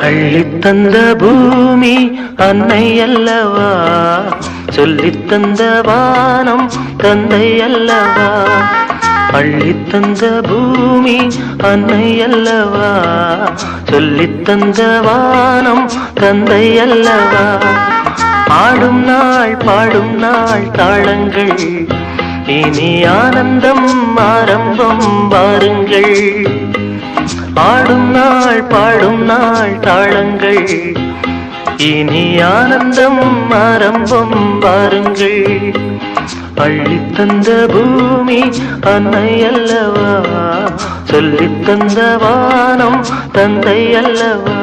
அள்ளித்தந்த பூமி அன்னை அல்லவா, சொல்லித்தந்த வானம் தந்தை அல்லவா. அள்ளித்தந்த பூமி அன்னை அல்லவா, சொல்லித்தந்த வானம் தந்தை அல்லவா. ஆடும் நாள் பாடும் நாள் தாளங்கள், இனி ஆனந்தம் ஆரம்பம் வாருங்கள். ஆடும் நாள் பாடும் நாள் தாளங்கள், இனி ஆனந்தம் ஆரம்பம் வாருங்கள். அள்ளித்தந்த பூமி அன்னை அல்லவா, சொல்லித்தந்த வானம் தந்தை அல்லவா.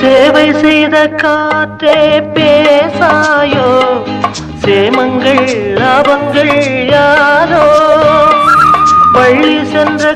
சேவை செய்த காற்றே பேசாயோ, சேமங்கள் லாபங்கள் யாரோ. பள்ளி சென்ற